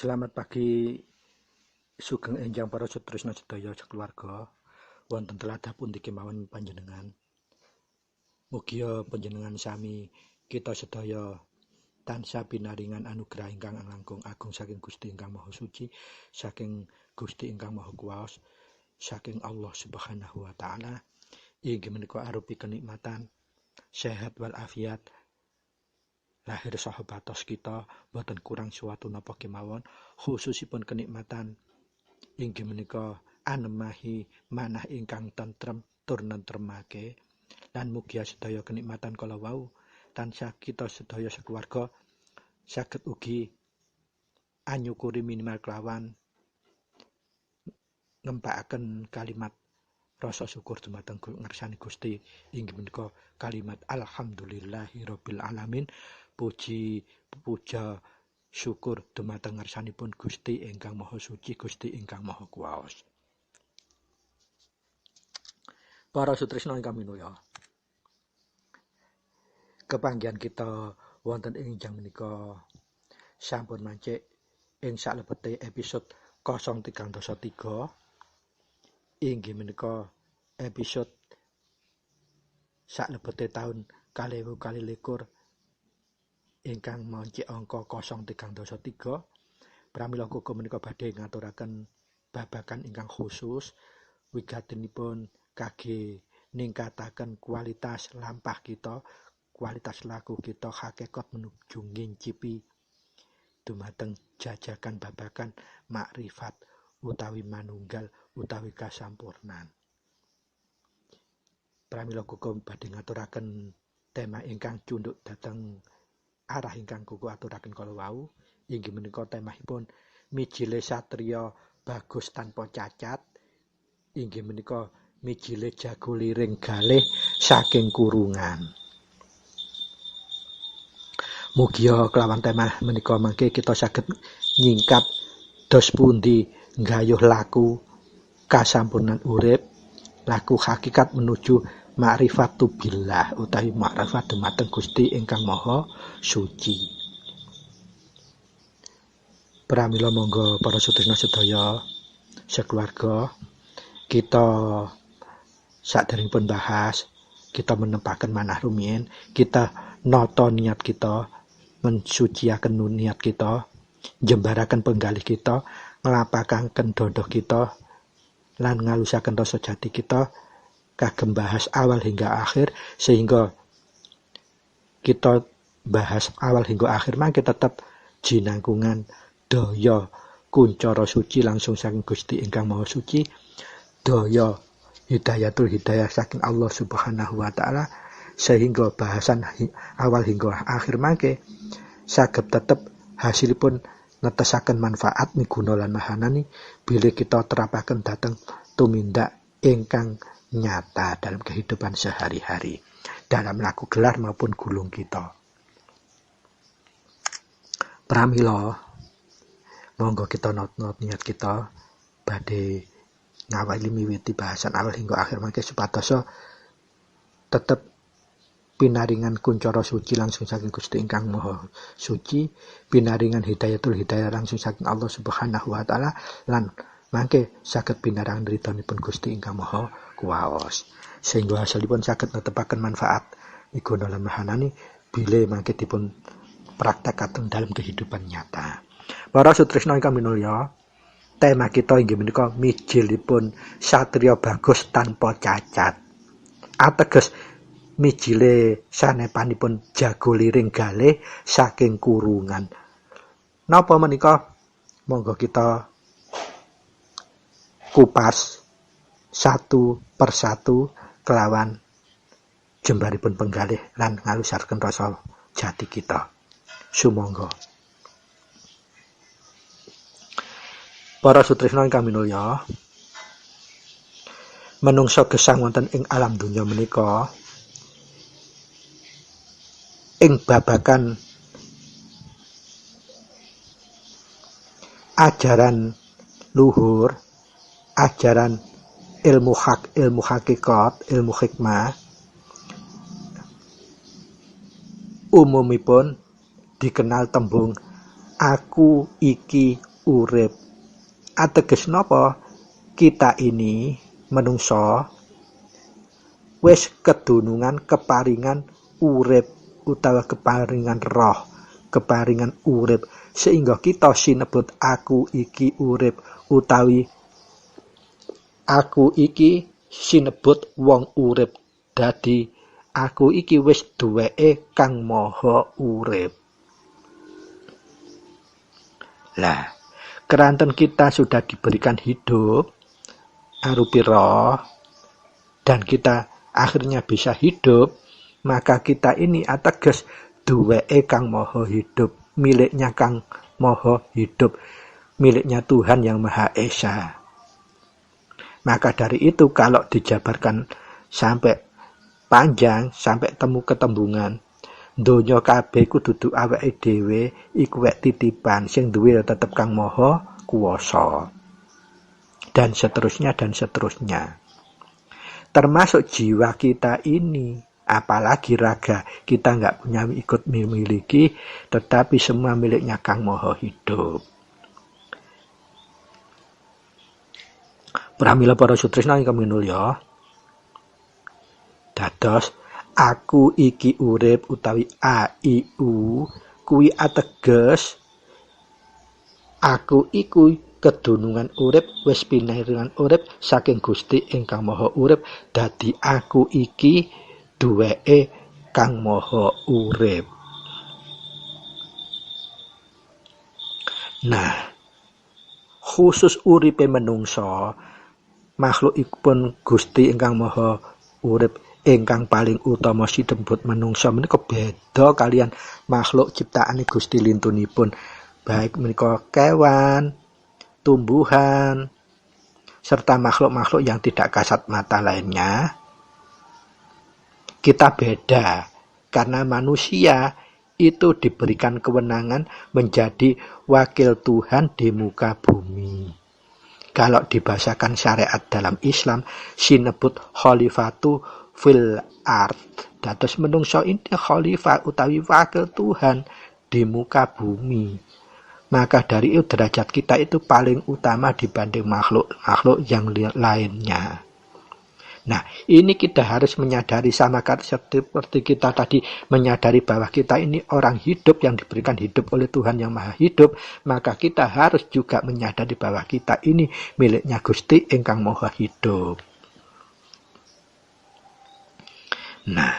Selamat pagi sugeng enjang para setresna sedaya keluarga wonten tlatah pundi kemawon panjenengan. Mugia panjenengan sami kita sedaya tansah pinaringan anugerah ingkang langkung agung saking Gusti ingkang Maha Suci, saking Gusti ingkang Maha Kuwasa, saking Allah Subhanahu wa taala. Inggih menika arupi kenikmatan sehat wal afiat lahir saha batos kita boten kurang suatu napa kemawon, khususipun kenikmatan inggih menika anemahi manah ingkang tentrem tur nentremake lan mugia sedaya kenikmatan kala wau tansah kita sedaya sakeluarga saged ugi anyukuri minimal kelawan ngempakaken kalimat rasa syukur dumateng ngersani Gusti inggih menika kalimat alhamdulillahirabbil alamin. Puji puja syukur dumateng ngersanipun Gusti ingkang Maha Suci, Gusti ingkang Maha Kuwasa. Para sutresna ingkang minulya, kepanggihan kita wonten ing injang menika sampun mancik ing salebete episode 033 inggih menika episode salebete taun 2021 ingkang mancik angka 033. Pramila kuku menika badhe ngaturaken babagan ingkang khusus wigatinipun kangge ningkataken kualitas lampah kita, kualitas laku kita hakikat menuju ngincipi dumateng jajakan babagan makrifat utawi manunggal utawi kasampurnan. Pramila kuku badhe ngaturaken tema ingkang cundhuk dhateng arah ingkang kuku aturaken kala wau inggih menika temahipun mijile satriya bagus tanpa cacat, inggih menika mijile jago liring galih saking kurungan. Mugia kelawan temah menika mangke kita saged nyingkap dos pundi nggayuh laku kasampurnan urip, laku hakikat menuju ma'rifatu billah utawi ma'rifat dumateng Gusti ingkang Maha Suci. Pramila monggo para sutresna sedaya sekeluarga kita saderengipun bahas, kita menepaken manah rumiyin, kita nata niat kita, mensuciaken niat kita, jembaraken penggalih kita, nglapakaken dodoh kita lan ngalusaken rasa jati kita kagem bahas awal hingga akhir, sehingga kita bahas awal hingga akhir mangke tetap jinangkungan daya kuncara suci langsung saking Gusti ingkang Maha Suci, daya hidayatul hidayah saking Allah Subhanahu wa taala, sehingga bahasan awal hingga akhir mangke saged tetep hasilipun netesaken manfaat miguna lan mahanani bilih kita terapaken dhateng tumindak ingkang nyata dalam kehidupan sehari-hari, dalam laku gelar maupun gulung kita. Pramila monggo kita not niat kita badhe ngawali miwiti bahasan awal hingga akhir mangke supados tetep pinaringan kuncara suci langsung saking Gusti ingkang Maha Suci, pinaringan hidayatul hidayah langsung saking Allah Subhanahu wa taala lan mangke saged pinaringan ridhonipun Gusti ingkang Maha Kuwasa, sehingga hasilipun saged netepaken manfaat miguna lan mahanani bilih mangke dipun praktekaken dalam kehidupan nyata. Para sutresna ingkang minulya, tema kita inggih menika mijilipun satriya bagus tanpa cacat. Ateges mijile sanepanipun jago liring galih saking kurungan. Napa menika? Monggo kita kupas satu persatu kelawan jembaripun penggalih lan ngalusaken rasa jati kita. Sumangga. Para sutresna ingkang minulya, menungsa gesang wonten ing alam donya menika ing babagan ajaran luhur, ajaran ilmu hakikat, ilmu hikmah umumipun dikenal tembung aku iki urip. Ateges napa? Kita ini menungso wis kedunungan keparingan urip utawa keparingan roh, keparingan urip, sehingga kita sinebut aku iki urip utawi aku iki sinebut wong urip. Dadi aku iki wis duweke Kang Maha Urip. Lah, keranten kita sudah diberikan hidup arupi roh dan kita akhirnya bisa hidup, maka kita ini ateges duweke Kang Maha Hidup, miliknya Kang Maha Hidup, miliknya Tuhan yang Maha Esa. Maka dari itu kalau dijabarkan sampai panjang, sampai temu ketembungan, donya kabeh iku dudu awake dhewe, iku wek titipan, sing duwe tetep Kang Maha Kuwasa. Dan seterusnya dan seterusnya. Termasuk jiwa kita ini, apalagi raga, kita nggak punya ikut memiliki, tetapi semua miliknya Kang Maha Hidup. Pramila para sutresna ingkang minulya, dados aku iki urip utawi AIU kuwi ateges aku iku kedunungan urip wis pinaringan urip saking Gusti ingkang Maha Urip, dadi aku iki duweke Kang Maha Urip. Nah, khusus uripe menungso, makhlukipun Gusti ingkang Maha Urip ingkang paling utama sinebut menungso menika beda kalian makhluk ciptaane Gusti lintunipun, baik menika kewan, tumbuhan, serta makhluk-makhluk yang tidak kasat mata lainnya. Kita beda, karena manusia itu diberikan kewenangan menjadi wakil Tuhan di muka bumi. Kalau dibahasakan syariat dalam Islam, sinebut khalifatu fil ard. Dados menungso ini khalifah utawi wakil Tuhan di muka bumi. Maka dari itu derajat kita itu paling utama dibanding makhluk-makhluk yang lainnya. Nah, ini kita harus menyadari sama seperti kita tadi menyadari bahwa kita ini orang hidup yang diberikan hidup oleh Tuhan yang Maha Hidup, maka kita harus juga menyadari bahwa kita ini miliknya Gusti ingkang Maha Hidup. Nah,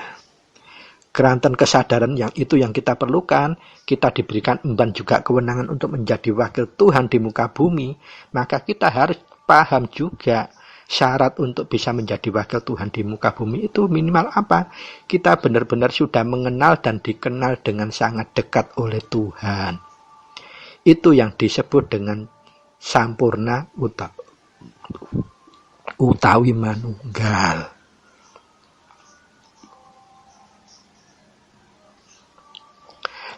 keranten kesadaran yang itu yang kita perlukan, kita diberikan emban juga kewenangan untuk menjadi wakil Tuhan di muka bumi, maka kita harus paham juga syarat untuk bisa menjadi wakil Tuhan di muka bumi itu minimal apa? Kita benar-benar sudah mengenal dan dikenal dengan sangat dekat oleh Tuhan. Itu yang disebut dengan sampurna utawi manunggal.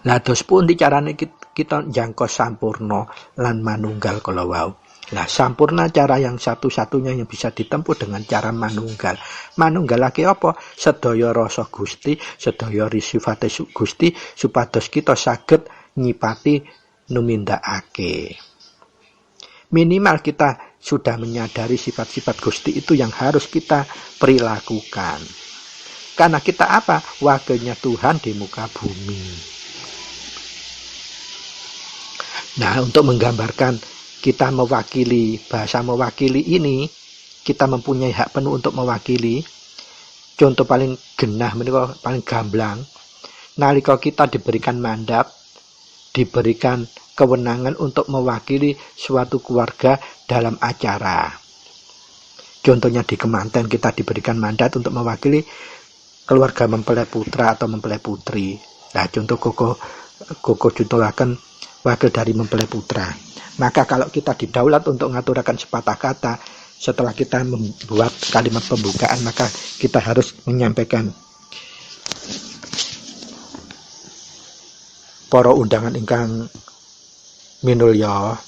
Lah terus pun dicarane kita jangkau sampurna lan manunggal kala wau. Lah sampurna cara yang satu-satunya yang bisa ditempuh dengan cara manunggal. Manunggal lagi apa? Sedaya rasa Gusti, sedaya sifate Gusti supados kita saged nyipati numindakake. Minimal kita sudah menyadari sifat-sifat Gusti itu yang harus kita perilakukan. Karena kita apa? Wakilnya Tuhan di muka bumi. Nah, untuk menggambarkan kita mewakili, bahasa mewakili ini, kita mempunyai hak penuh untuk mewakili. Contoh paling genah, paling gamblang, nalika kita diberikan mandat, diberikan kewenangan untuk mewakili suatu keluarga dalam acara. Contohnya di kemanten kita diberikan mandat untuk mewakili keluarga mempelai putra atau mempelai putri. Nah, contoh koko contohaken wakil dari mempelai putra. Maka kalau kita didaulat untuk ngaturakan sepatah kata, setelah kita membuat kalimat pembukaan, maka kita harus menyampaikan para undangan ingkang minulya,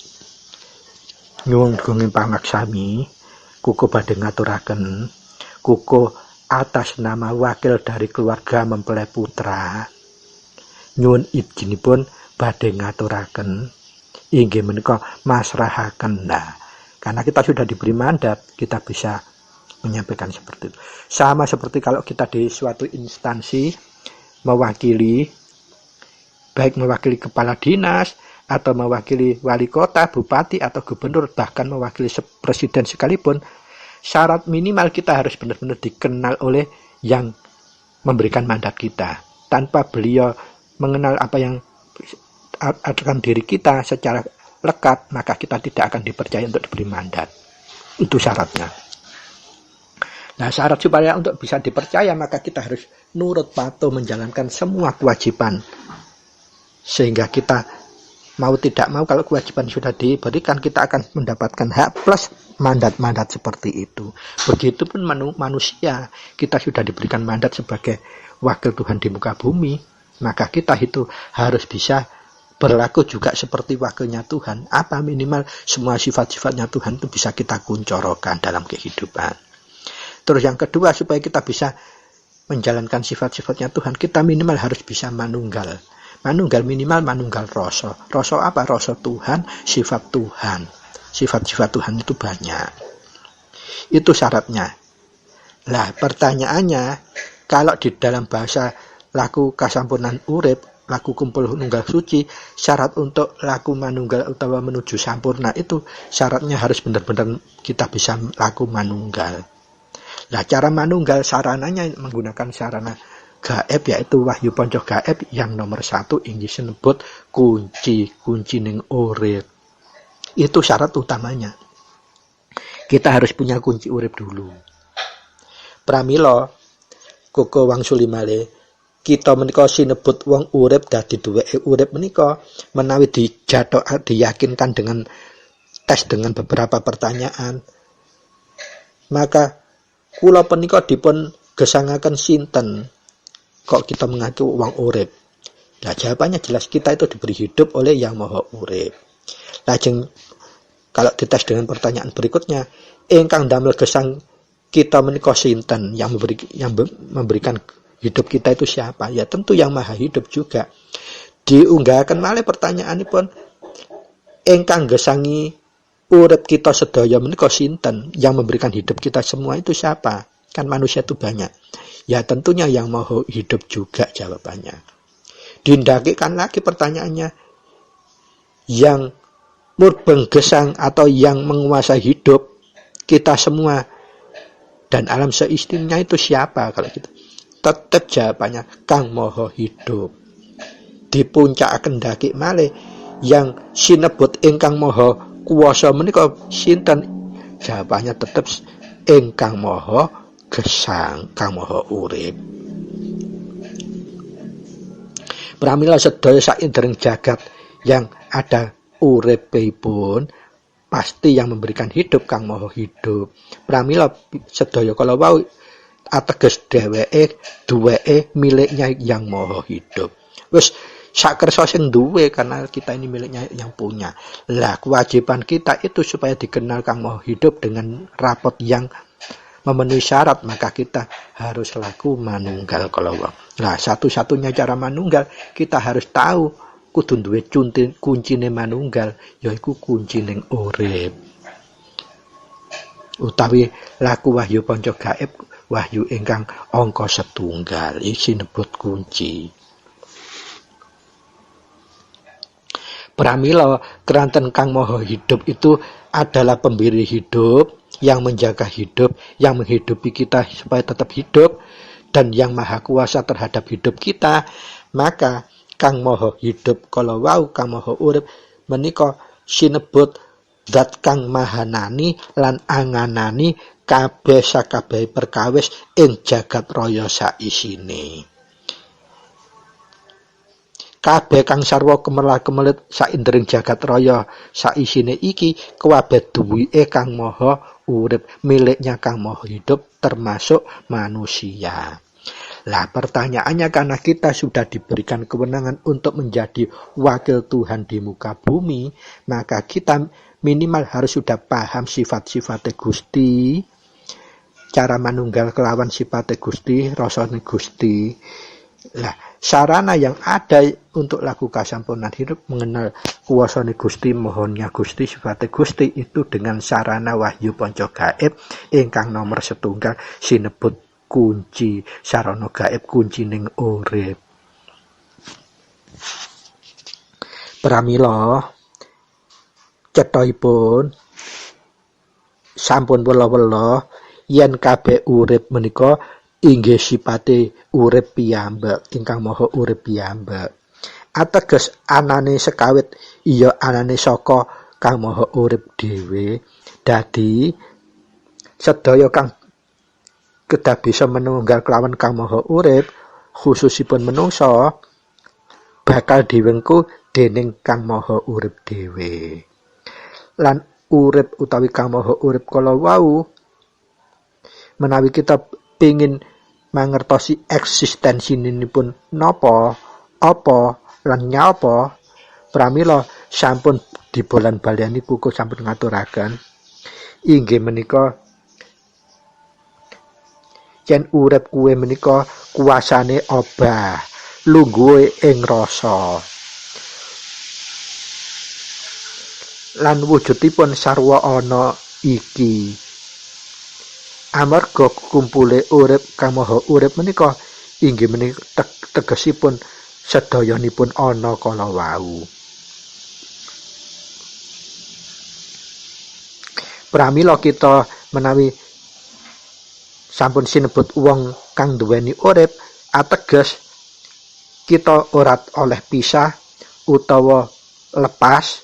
nyuwun gunging pangaksami, kuku badhe ngaturaken, kuku atas nama wakil dari keluarga mempelai putra, nyuwun idzinipun badhe ngaturaken inggih menika masrahaken. Nah, karena kita sudah diberi mandat, kita bisa menyampaikan seperti itu. Sama seperti kalau kita di suatu instansi mewakili, baik mewakili kepala dinas atau mewakili wali kota, bupati atau gubernur, bahkan mewakili presiden sekalipun, syarat minimal kita harus benar-benar dikenal oleh yang memberikan mandat kita. Tanpa beliau mengenal apa yang akan diri kita secara lekat, maka kita tidak akan dipercaya untuk diberi mandat. Itu syaratnya. Nah, syarat supaya untuk bisa dipercaya, maka kita harus nurut patuh menjalankan semua kewajiban. Sehingga kita mau tidak mau, kalau kewajiban sudah diberikan, kita akan mendapatkan hak plus mandat-mandat seperti itu. Begitupun manusia, kita sudah diberikan mandat sebagai wakil Tuhan di muka bumi, maka kita itu harus bisa berlaku juga seperti wakilnya Tuhan. Apa minimal semua sifat-sifatnya Tuhan itu bisa kita kuncorokan dalam kehidupan. Terus yang kedua, supaya kita bisa menjalankan sifat-sifatnya Tuhan, kita minimal harus bisa manunggal. Manunggal minimal manunggal rasa. Rasa apa? Rasa Tuhan, sifat Tuhan. Sifat-sifat Tuhan itu banyak. Itu syaratnya. Lah, pertanyaannya, kalau di dalam bahasa laku kasampunan urip, laku kumpul nunggal suci, syarat untuk laku manunggal utawa menuju sampurna itu syaratnya harus benar-benar kita bisa laku manunggal. Nah, cara manunggal sarananya menggunakan sarana gaib, yaitu wahyu ponco gaib yang nomor 1 inggih sinebut kunci ning urip. Itu syarat utamanya. Kita harus punya kunci urip dulu. Pramila koko wangsuli malih, kita menika sinebut wong urip dadi duweke urip menika menawi diyakinkan dengan tes dengan beberapa pertanyaan, maka kula punika dipun gesangaken sinten kok kita mengaku wong urip. Nah, jawabannya jelas, kita itu diberi hidup oleh Yang Maha Urip. Lajeng kalau dites dengan pertanyaan berikutnya, ingkang damel gesang kita menika sinten, yang memberikan hidup kita itu siapa? Ya tentu Yang Maha Hidup juga. Diunggahaken malih pertanyaanipun, ingkang gesangi urip kita sedaya menika sinten, yang memberikan hidup kita semua itu siapa? Kan manusia itu banyak. Ya tentunya Yang Maha Hidup juga jawabannya. Dindakikan lagi pertanyaannya, yang murbeng gesang atau yang menguasai hidup kita semua dan alam seistinya itu siapa? Kalau gitu tetap jawabannya Kang Maha Hidup. Di puncak kendaki malih, yang sinebut ingkang Maha Kuwasa menika sinten? Jawabannya tetap ingkang Maha Gesang, Kang Maha Urip. Pramila sedaya saindring jagat yang ada uripipun pasti yang memberikan hidup Kang Maha Hidup. Pramila sedaya kala wau ateges dheweke duweke miliknya Yang Maha Hidup. Wis sakersa sing duwe, karena kita ini miliknya yang punya. Lah, kewajiban kita itu supaya dikenal Kang Maha Hidup dengan rapot yang memenuhi syarat, maka kita harus laku manunggal kalawau. Nah, satu-satunya cara manunggal, kita harus tahu kudu duwe kuncine manunggal, yaiku kuncining urip. Utawi laku wahyu ponco gaib, wahyu ingkang angka 1 iki sinebut kunci. Pramila keranten Kang Maha Hidup itu adalah pemberi hidup, yang menjaga hidup, yang menghidupi kita supaya tetap hidup, dan yang maha kuasa terhadap hidup kita. Maka Kang Maha Hidup kala wau, Kang Maha Urip menika sinebut zat kang mahanani lan anganani kabeh sakabeh perkawis ing jagat raya saisine. Kabeh kang sarwa kemelar-kemelit saindring jagat raya saisine iki kewabeh duwike Kang Maha Urip, miliknya Kang Maha Hidup, termasuk manusia. Lah, pertanyaannya, karena kita sudah diberikan kewenangan untuk menjadi wakil Tuhan di muka bumi, maka kita minimal harus sudah paham sifat-sifatnya Gusti, cara manunggal kelawan sifatnya Gusti, rasane Gusti. Lah, sarana yang ada untuk laku kasampurnan hidup mengenal kuasane Gusti, mohonnya Gusti, sifatnya Gusti itu dengan sarana wahyu panca gaib ingkang nomor setunggal sinebut kunci sarana gaib kunci ning urip. Pramila cethaipun sampun wela-wela yen kabeh urip menika inggih sipate urip piyambak ingkang maha urip piyambak. Ateges anane sekawit iya anane saka kang maha urip dhewe. Dadi sedaya kang kedah bisa menunggal kelawan kang maha urip khususipun menungsa bakal diwengku dening kang maha urip dhewe. Lan urip utawi kang maha urip kala wau menawi kita pengin mangertosi eksistensinipun napa, apa lan nyapa, pramila sampun dibolan-baleni buku sampun ngaturaken inggih menika yen urip kuwe menika kuasane obah, lungguhe ing rasa. Lan wujudipun sarwa ana iki amarga kumpule urip kang maha urip menika inggih menika tegesipun sedayanipun ana kala wau. Pramila kita menawi sampun sinebut wong kang duweni urip ateges kita ora oleh pisah utawa lepas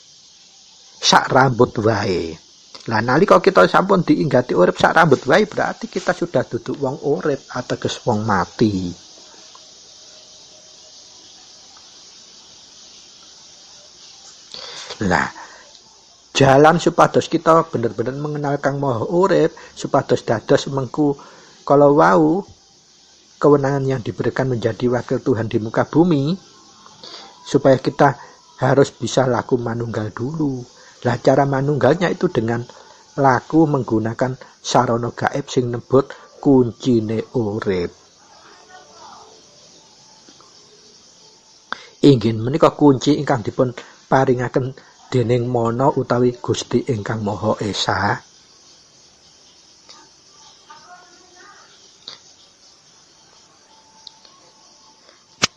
sak rambut wae. Lah nalika kita sampun diinggati urip sak rambut wae berarti kita sudah duduk wong urip ateges wong mati. Lah jalan supados kita bener-bener mengenal kang maha urip supados dados mengku kalau wau kewenangan yang diberikan menjadi wakil Tuhan di muka bumi supaya kita harus bisa laku manunggal dulu. Lah cara manunggalnya itu dengan laku menggunakan sarana gaib sing nebut kuncine urip. Inggih menika kunci ingkang dipun paringaken dening Mana utawi Gusti ingkang Maha Esa.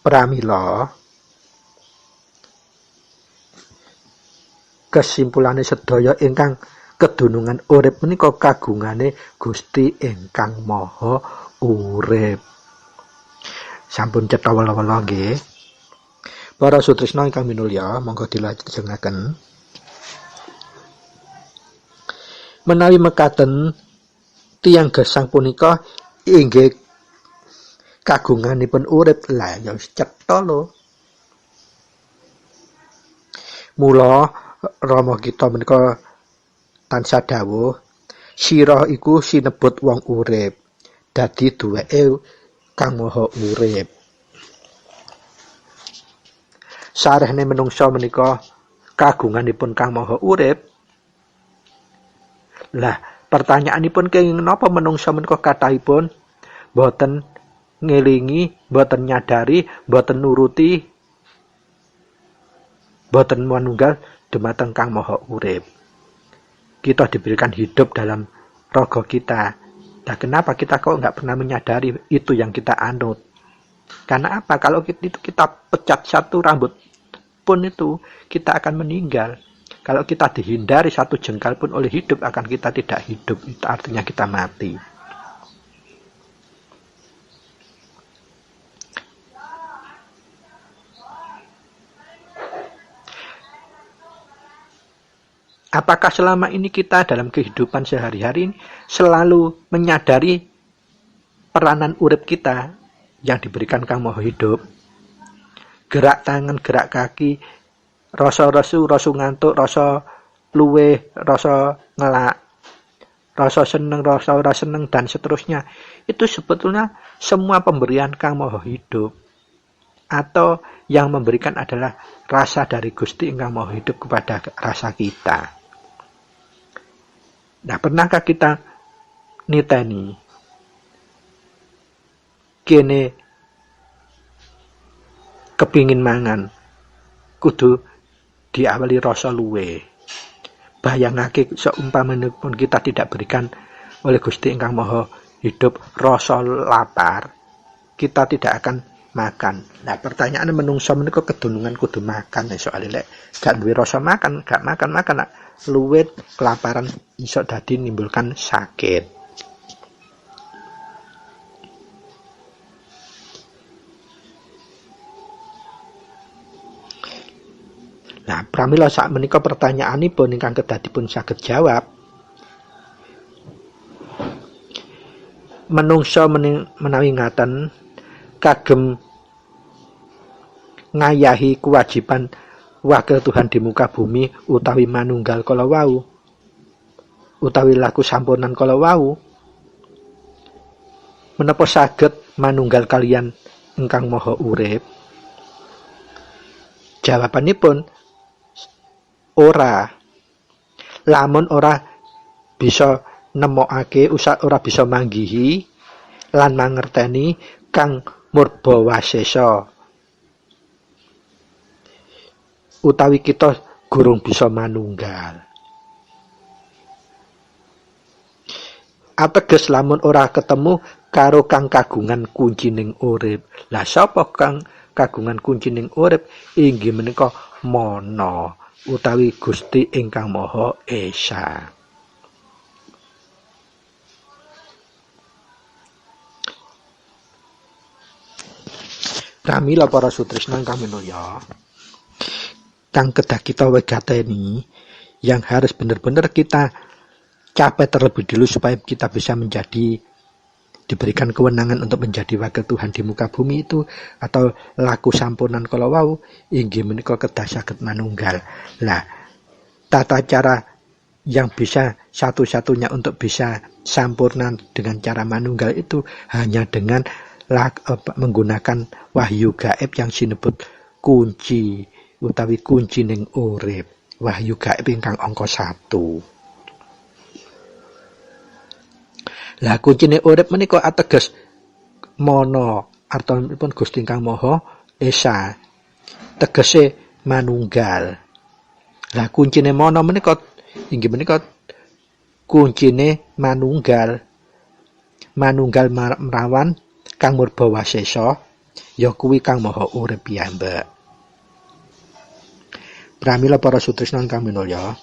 Pramila kesimpulane sedaya ingkang kedunungan urip menika kagungane Gusti ingkang Maha Urip. Sampun cetha wala-wala nggih. Para sutresna ingkang minulya, monggo dilajengaken. Menawi mekaten tiyang gesang punika inggih kagunganipun urip lah ya cetha lho. Mula Rama kita menika tansah dawuh sira iku sinebut wong urip dadi duweke kang maha urip. Sarehne menungsa menika kagunganipun kang maha urip. Lah pertanyaanipun kenging napa menungsa menika kathahipun boten ngelingi, boten nyadari, boten nuruti, boten manunggal dumateng kang maha urip. Kita diberikan hidup dalam raga kita. Nah, kenapa kita kok nggak pernah menyadari itu yang kita anut? Karena apa? Kalau kita pecat satu rambut pun itu kita akan meninggal. Kalau kita dihindari satu jengkal pun oleh hidup akan kita tidak hidup. Itu artinya kita mati. Apakah selama ini kita dalam kehidupan sehari-hari ini selalu menyadari peranan urip kita yang diberikan Kang Maha Hidup? Gerak tangan, gerak kaki, rasa resu, rasa ngantuk, rasa luweh, rasa ngelak, rasa seneng, rasa ora seneng, dan seterusnya. Itu sebetulnya semua pemberian Kang Maha Hidup. Atau yang memberikan adalah rasa dari Gusti Kang Maha Hidup kepada rasa kita. Nah, pernahkah kita niteni kene kepingin mangan kudu diawali rasa luwe. Bayangake seumpamanipun kita tidak berikan oleh Gusti ingkang Maha Hidup rasa lapar, kita tidak akan makan. Nah, pertanyaan menungso menika kedunungan kudu makan soalnya lek gak duwe rasa makan, gak makan luwet kelaparan iso dadi nimbulkan sakit. Nah, pramila sak menika pertanyaanipun ingkang kedah dipun saged jawab. Menungso menawi ngaten kagem ngayahi kewajiban wakil Tuhan di muka bumi utawi manunggal kala wau, utawi laku sampunan kala wau, menapa saged manunggal kalian ingkang maha urip? Jawabanipun ora. Lamun ora bisa nemokake, ora bisa manggihi lan mangerteni kang murba wasesa, utawi kita gurung bisa manunggal. Ateges lamun ora ketemu karo kang kagungan kuncining urip. Lah sapa kang kagungan kuncining urip? Inggih menika Mana utawi Gusti ingkang Maha Esa. Pramila para sutresna ingkang minulya, kang kedah kita wegateni, yang harus benar-benar kita capai terlebih dulu supaya kita bisa diberikan kewenangan untuk menjadi wakil Tuhan di muka bumi itu, atau laku sampunan kala wau inggih menika kedah saged manunggal. Lah, tata cara yang bisa satu-satunya untuk bisa sampurna dengan cara manunggal itu hanya dengan menggunakan wahyu gaib yang sinebut kunci utawi kunci ning urip. Wahyu gaib ingkang angka 1. Lah kuncine urip menika ateges Mana, artanipun Gusti ingkang Maha Esa, tegese manunggal. Lah kuncine Mana menika inggih menika kuncine manunggal. Manunggal merawan kang murba wasesa, ya kuwi kang maha urip piyambak. Pramila para sutresna ingkang minulya,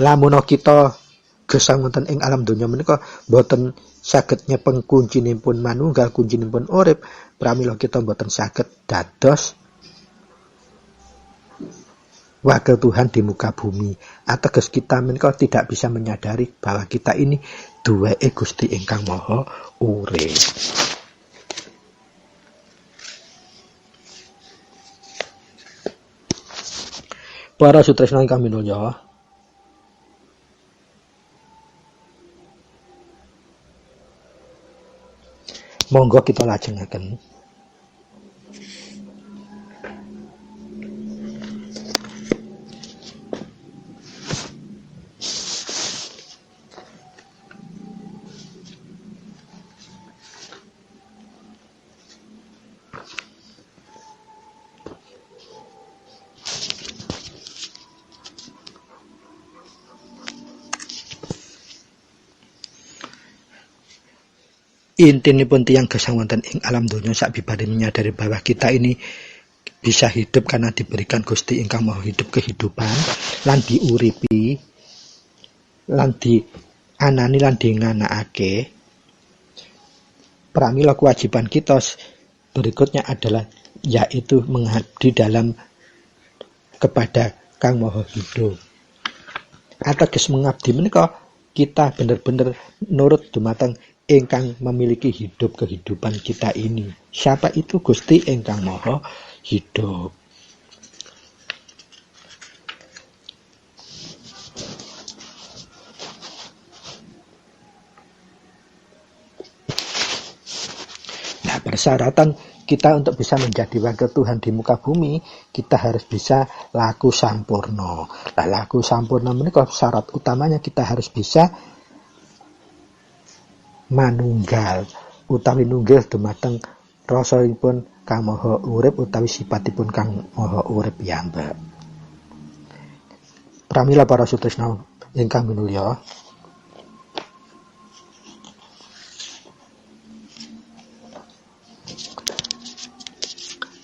lamun kita gesang wonten ing alam donya menika boten saged nyepeng kuncinipun manunggal, kuncinipun urip, pramila kita boten saged dados wakil Tuhan di muka bumi. Ateges kita menika tidak bisa menyadari bahwa kita ini duweke Gusti ingkang Maha Urip. Para sutresna ingkang minulya, monggo kita lajengaken. Intinipun tiyang gesang wonten ing alam donya sakbibare menyadari bahwa kita ini bisa hidup karena diberikan Gusti ingkang Maha Hidup kehidupan, lan diuripi, lan dianani, lan dinganakake. Pramila kewajiban kita berikutnya adalah yaitu mengabdi dalam kepada Kang Maha Hidup. Ateges mengabdi menika kita benar-benar nurut dumateng ingkang memiliki hidup kehidupan kita ini. Siapa itu? Gusti ingkang Maha Hidup. Nah, persyaratan kita untuk bisa menjadi wakil Tuhan di muka bumi, kita harus bisa laku sampurna. Nah, laku sampurna menika syarat utamanya kita harus bisa manunggal utawi nunggil dumateng rasanipun Kang Maha Urip utawi sipatipun Kang Maha Urip piyambak. Pramila para sutresna ingkang minulya,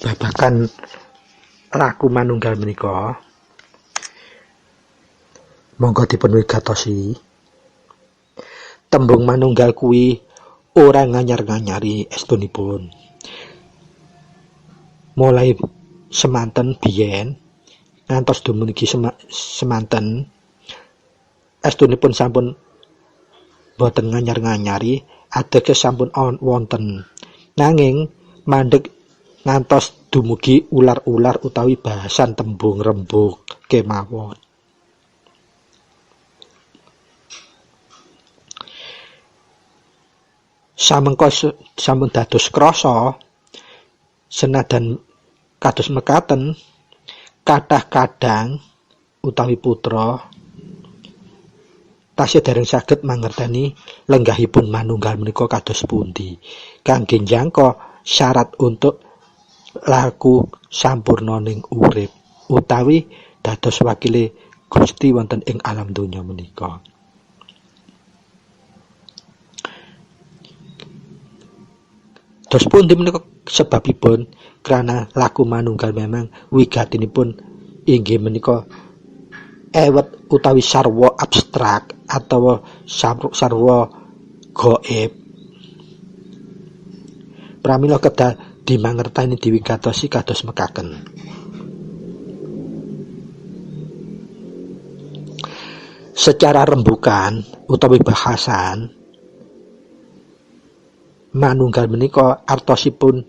babagan laku manunggal menika monggo dipun wigatosi. Tembung manunggal kuwi ora nganyar-nganyari estunipun. Mulai semanten biyen ngantos dumugi semanten estunipun sampun boten nganyar-nganyari, ateges sampun wonten. Nanging mandheg ngantos dumugi ular-ular utawi bahasan tembung rembug kemawon. Samengko sampun dados krasa senajan kados mekaten kathah kadang utawi putra tasih dereng saged mangerteni lenggahipun manunggal menika kados pundi kangge njangka syarat untuk laku sampurnaning urip utawi dados wakile Gusti wonten ing alam donya menika. Dos pundi menika sebabipun krana laku manunggal memang wigatinipun inggih menika ewet utawi sarwa abstrak atau sarwa gaib. Pramila kedah dimangertani diwigatosi kados mekaken. Secara rembukan utawi bahasan manunggal menika artosipun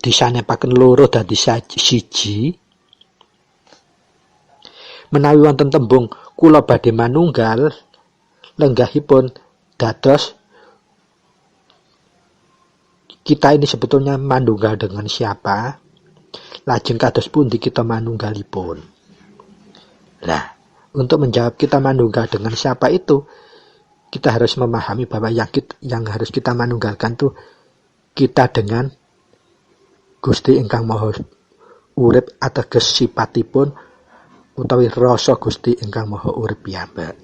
disanepaken loro dadi siji. Menawi wonten tembung kula badhe manunggal, lenggahipun dados kita ini sebetulnya manunggal dengan siapa, lajeng kados pundi kita manunggalipun. Nah, untuk menjawab kita manunggal dengan siapa itu, kita harus memahami bahwa yang harus kita manunggalkan tuh kita dengan Gusti ingkang Maha Urip ateges sipatipun utawi rasa Gusti ingkang Maha Urip piyambak.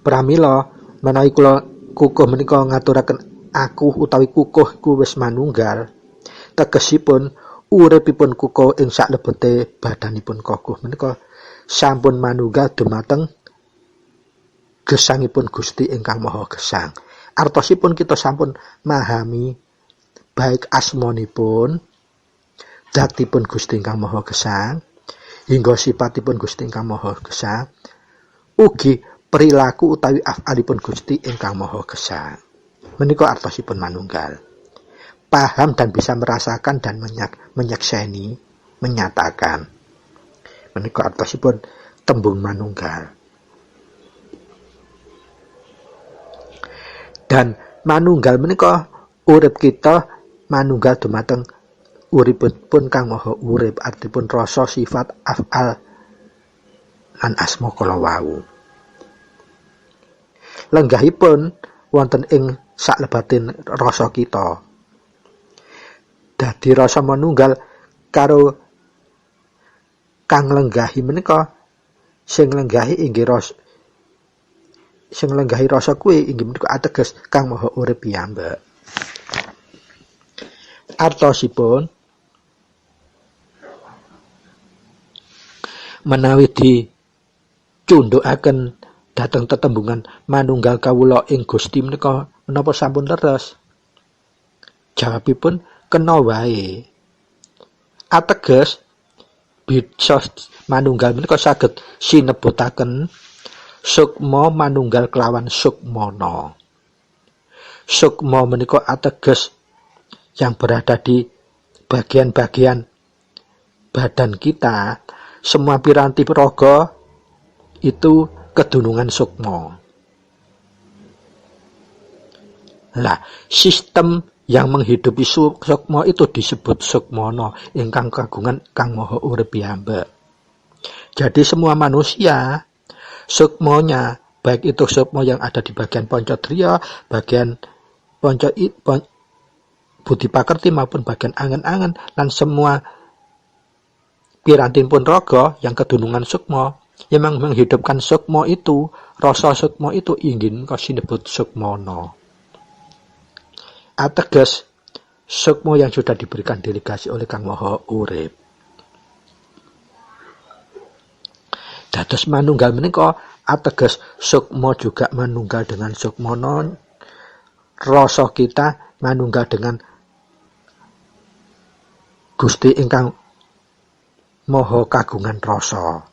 Pramila menawi kula kukuh menika ngaturaken aku utawi kukuh iku wis manunggal, tegesipun uripipun kukuh ing saklebete badanipun kukuh menika sampun manunggal dumateng gesangipun Gusti ingkang Maha Gesang. Artosipun kita sampun mahami baik asmanipun, zatipun Gusti ingkang Maha Gesang, hingga sifatipun Gusti ingkang Maha Gesang, ugi perilaku utawi afalipun Gusti ingkang Maha Gesang. Menika artosipun manunggal. Paham dan bisa merasakan dan menyakseni, menyatakan. Menika artosipun tembung manunggal. Dan manunggal menika urip kita manunggal dumateng uripipun Kang Maha Urip, artipun rasa sifat afal lan asma kala wau. Lenggahipun wonten ing saklebatin rasa kita. Dadi rasa manunggal karo kang lenggahi menika sing lenggahi inggih rasa kuwi inggih menika ateges Kang Maha Urip piyambak. Artosipun menawi dicundhukaken dhateng tetembungan manunggal kawula ing Gusti menika menapa sampun leres? Jawabipun kena wae. Ateges bisa manunggal menika saged sinebutaken sukma manunggal kelawan sukmana. Sukma menika ateges yang berada di bagian-bagian badan kita, semua piranti raga itu kedunungan sukma. Lah, sistem yang menghidupi sukma itu disebut sukmana ingkang kagungan Kang Maha Urip piyambak. Jadi semua manusia sukmanya baik itu sukma yang ada di bagian Pancadriya, bagian Budi Pakerti maupun bagian angen-angen, dan semua pirantin pun raga yang kedunungan sukma, yang menghidupkan sukma itu, rasa sukma itu ingin kau sinebut sukmana. Ateges sukma yang sudah diberikan delegasi oleh Kang Maha Urip. Dados manunggal menika ateges sukma juga manunggal dengan sukmana, rasa kita manunggal dengan Gusti ingkang Maha kagungan rasa.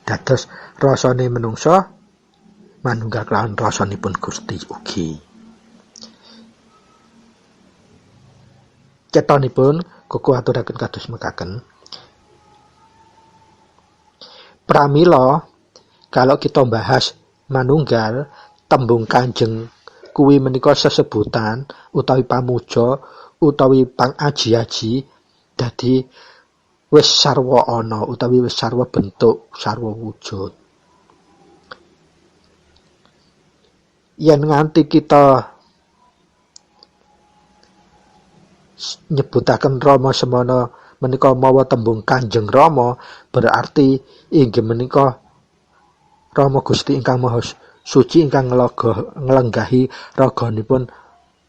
Dados rasane menungsa manunggal kelawan rasanipun Gusti ugi. Cetonipun kuku aturaken kados mekaken. Pramila kalau kita bahas manunggal, tembung kanjeng kuwi menika sesebutan utawi pamuja utawi pangaji-aji, dadi wis sarwa ana utawi wis sarwa bentuk, sarwa wujud. Yen nganti kita nyebutaken Rama Semana menika mawa tembung Kanjeng Rama, berarti inggih menika Rama Gusti ingkang Maha Suci ingkang nglenggahi raganipun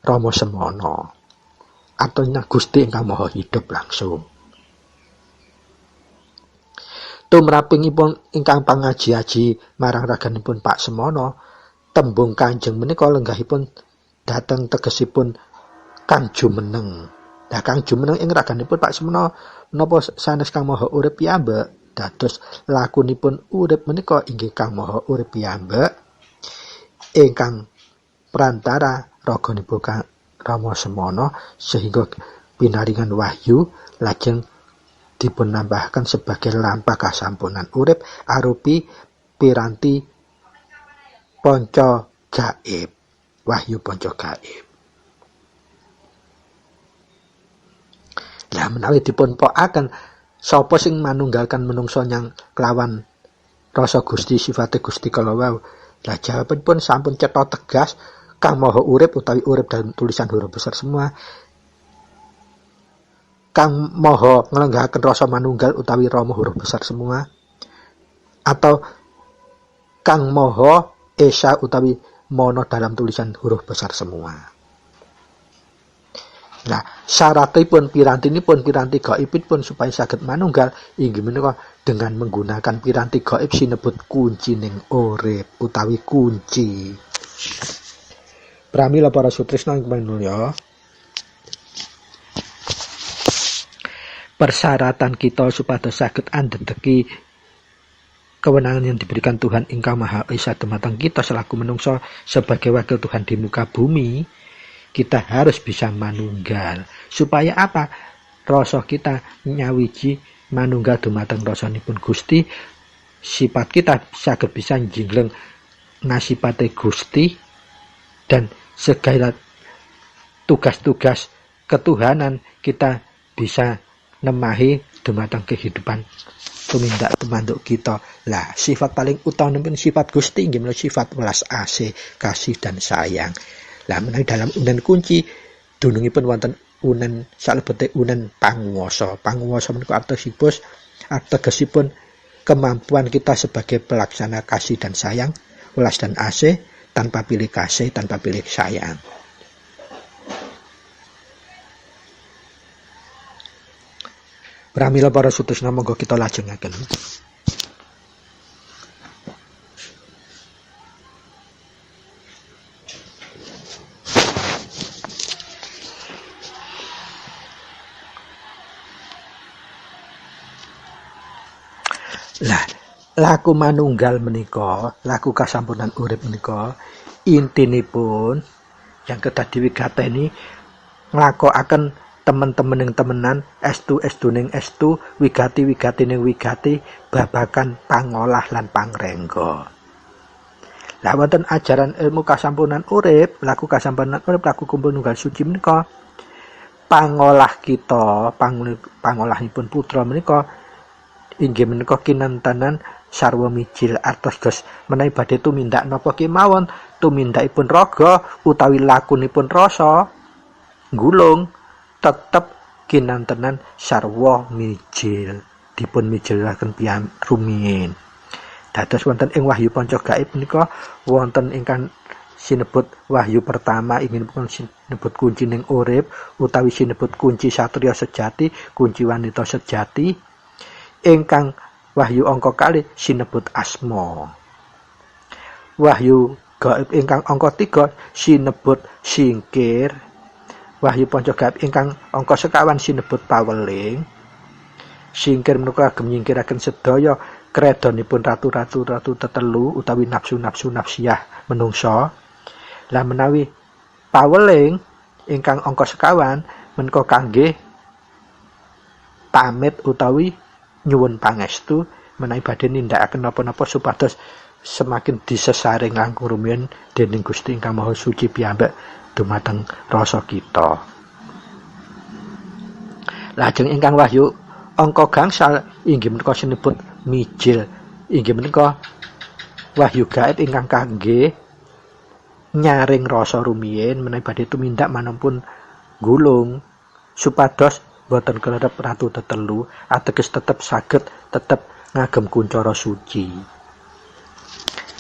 Rama Semana. Artinya Gusti ingkang Maha Hidup langsung. Tumrapingipun ingkang pangaji-aji marang raganipun Pak Semana, tembung Kanjeng menika lenggahipun dhateng tegesipun Kang Jumeneng. Nah, Kang Jumeneng ing raganipun Pak Semana menapa sanes Kang Maha Urip piyambak, dados lakunipun urip menika inggih Kang Maha Urip piyambak ingkang perantara raganipun Kang Rama Semana sehingga pinaringan wahyu lajeng dipun nambahkan sebagai lampa kasampunan urip arupi piranti panca gaib, wahyu panca gaib. Lah menawi dipun pokaken sapa sing manunggalkan menungso nyang kelawan rasa Gusti sifate Gusti kala wau. Lah jawabipun sampun cetha tegas Kang Maha Urip utawi urip dalam tulisan huruf besar semua. Kang Maha nglenggahaken rasa manunggal utawi Rama huruf besar semua. Atau Kang Maha Esa utawi Mana dalam tulisan huruf besar semua. Nah, syaratipun pirantinipun piranti gaibipun supaya saged manunggal inggih menika dengan menggunakan piranti gaib sinebut kuncining urip utawi kunci. Pramila para sutresna ingkang mulya, persyaratan kita supados saged andheteki kewenangan yang diberikan Tuhan ingkang Maha Esa dumateng kita selaku manungsa sebagai wakil Tuhan di muka bumi, kita harus bisa manunggal. Supaya apa? Rasa kita nyawiji manunggal dumateng rasanipun Gusti, sifat kita saged bisa njingleng nasipate Gusti, dan segala tugas-tugas ketuhanan kita bisa nemahi dumateng kehidupan tumindak tumanduk kita. Lah, sifat paling utama pun sifat Gusti inggih menika sifat welas asih, kasih dan sayang. Lah menawi dalam unen kunci dunungipun wonten unen salebete unen panguwasa. Panguwasa menika ategesipun kemampuan kita sebagai pelaksana kasih dan sayang, welas dan asih, tanpa pilih kasih, tanpa pilih sayang. Pramila para sutresna monggo kita lajengaken. Lah, laku manunggal menika, laku kasampunan urip menika, intinipun yang kedah diwigateni nglakokaken temen-temen ning temenan, estu ning estu, wigati ning wigati, babakan pangolah lan pangrengga. Lah wonten ajaran ilmu kasampunan urip, laku kasampunan urip, laku kumpul nunggal suci menika, pangolah kita, pangolahipun putra menika inggih menika kinantanan sarwa mijil artos menawi badhe tumindak napa kemawon, tumindakipun raga utawi lakunipun rasa nggulung tetep kinantenan sarwa mijil, dipun mijilaken rumiyin. Dados wonten ing Wahyu Panca Gaib menika wonten ingkang sinebut wahyu pertama, inginipun sinebut kunci ning urip utawi sinebut kunci satriya sejati, kunci wanita sejati. Ingkang wahyu angka kalih sinebut asma. Wahyu gaib ingkang angka 3 sinebut singkir. Wahyu Panca Gaib ingkang angka 51 sinebut paweling. Singkir menika agem nyingkiraken sedaya kredonipun ratu tetelu utawi nafsu nafsiyah menungsa. Lah menawi paweling ingkang angka 51 menika kangge pamit utawi nyuwun pangestu menawi badhe nindakaken napa-napa supados semakin disesaring langkung rumiyin dening Gusti ingkang Maha Suci piyambak dumateng rasa kita. Lajeng ingkang wahyu angka gangsal inggih menika sinebut mijil, inggih menika wahyu gaib ingkang kangge nyaring rasa rumiyin menawi badhe tumindak manapun gulung supados boten kerep ratu tetelu, ateges tetep saged tetep ngagem kuncara suci.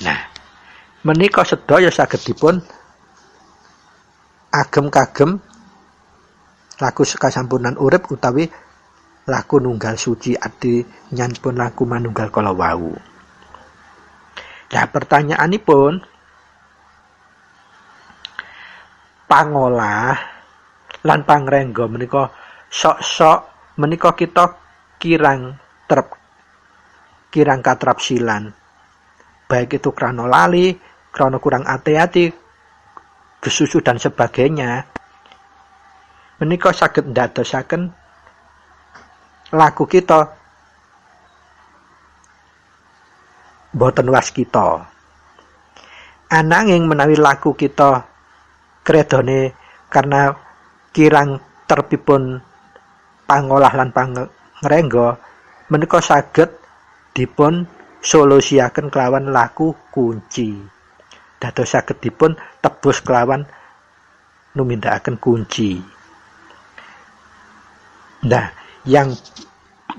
Nah, menika sedaya saged dipun agem kagem laku kasampunan urip utawi laku nunggal suci adi nyanpun laku manunggal kala wau. Nah, pertanyaanipun pangolah lan pangrengga menika sok-sok menika kita kirang katrapsilan, baik itu krana lali, krana kurang hati-hati, gesusu dan sebagainya. Menika saged ndadosaken laku kita boten waskita. Ananging menawi laku kita kredone karena kirang terpipun pangolah lan pangrengga menika saged dipun solusiaken kelawan laku kunci. Dados saged dipun tebus kelawan numindakaken kunci. Nah, yang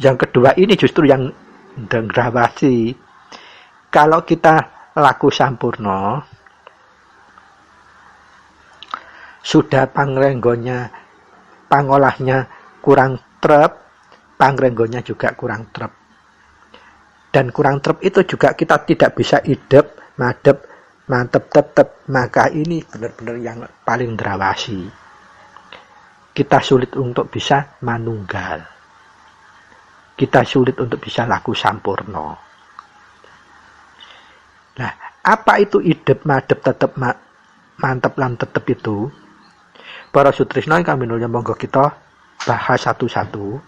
kedua ini justru yang ndengrawasi. Kalau kita laku sampurna, sudah pangrenggonya, pangolahnya kurang trep, pangrenggonya juga kurang trep. Dan kurang trep itu juga kita tidak bisa idep, madep, mantep, tetep. Maka ini benar-benar yang paling ndrawasi. Kita sulit untuk bisa manunggal. Kita sulit untuk bisa laku sampurna. Nah, apa itu idep, madep, tetep, mantep lan tetep itu? Para sutrisna ingkang minulya monggo kita bahas satu-satu.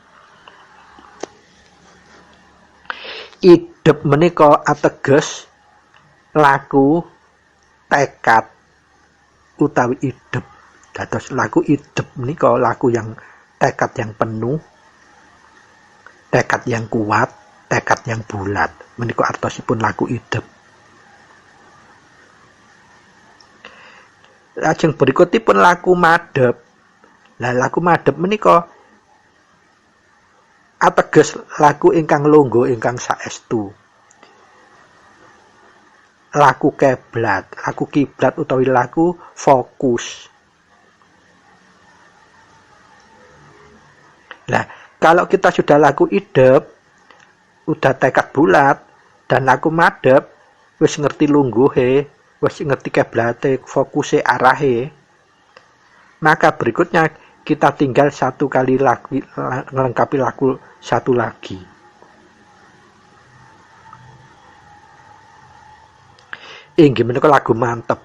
Idep menika ateges laku tekad utawi idep. Dados laku idep menika laku yang tekad yang penuh, tekad yang kuat, tekad yang bulat. Menika artosipun laku idep. Lajeng berikutipun laku madhep. Lah laku madhep menika ateges laku ingkang longgo ingkang saestu. Laku kiblat utawi laku fokus. Nah, kalau kita sudah laku idep, udah tekad bulat dan laku madhep, wis ngerti lungguhe, wis ngerti kiblate, fokuse, arahe, maka berikutnya kita tinggal satu kali lagi melengkapi laku satu lagi. Inggih menika lagu mantep.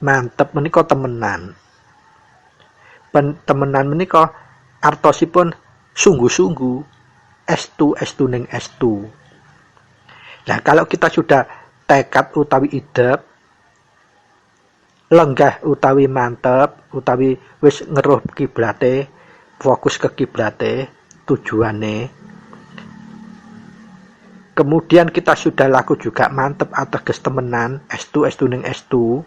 Mantep menika temenan. Temenan menika artosipun sungguh-sungguh, estu ning estu. Nah, kalau kita sudah tekad utawi idep, lenggah utawi mantep, utawi wis ngeruh kiblate, fokus ke kiblate, tujuane Kemudian kita sudah laku juga mantep ateges temenan, estu ning estu,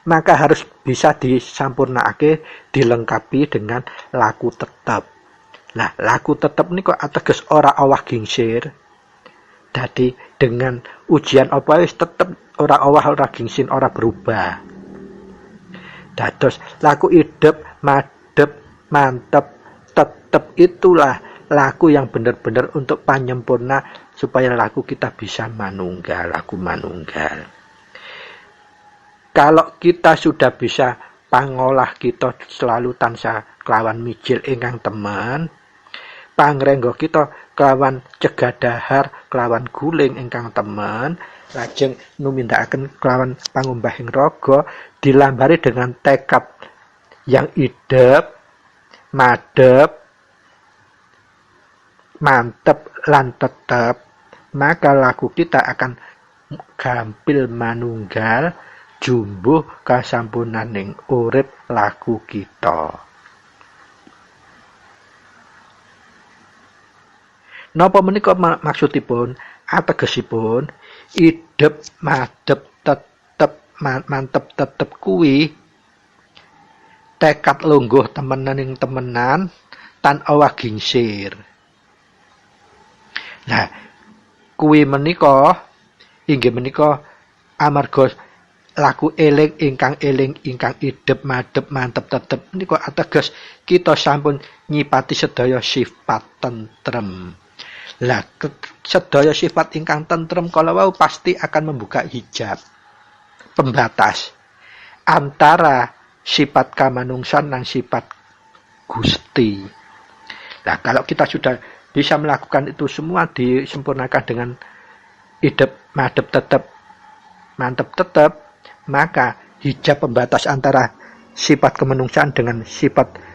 maka harus bisa disampurnakake, dilengkapi dengan laku tetep. Nah, laku tetep niku ateges ora owah gingsir. Dadi dengan ujian apa wis tetep ora owah, ora gingsir, ora berubah. Dados laku idep, madep, mantep, tetep, itulah laku yang benar-benar untuk penyempurna supaya laku kita bisa manunggal, laku manunggal. Kalau kita sudah bisa pangolah kita selalu tansah kelawan mijil ingkang temen, pangrenggo kita kelawan cegadahar, kelawan guling ingkang temen, lajeng numindakaken kelawan pangumbahing raga, dilambari dengan tekad yang idep, madep, mantep lan tetep, maka laku kita akan gampil manunggal, jumbuh kasampunaning urip laku kita. Napa menika maksudipun? Ategesipun idep, madep, tetep, mantep, tetep kuwi tekad lungguh temenaning temenan tan owah gingsir. Nah, kuwi menika inggih menika amarga laku eling ingkang idep, madep, mantep, tetep menika ateges kita sampun nyipati sedaya sifat tentrem. Lah, sedaya sifat ingkang tentrem kala wau pasti akan membuka hijab, pembatas antara sifat kamanungsan dan sifat Gusti. Nah, kalau kita sudah bisa melakukan itu semua disempurnakan dengan idep, madep, tetep, mantep, tetep, maka hijab pembatas antara sifat kemenungsaan dengan sifat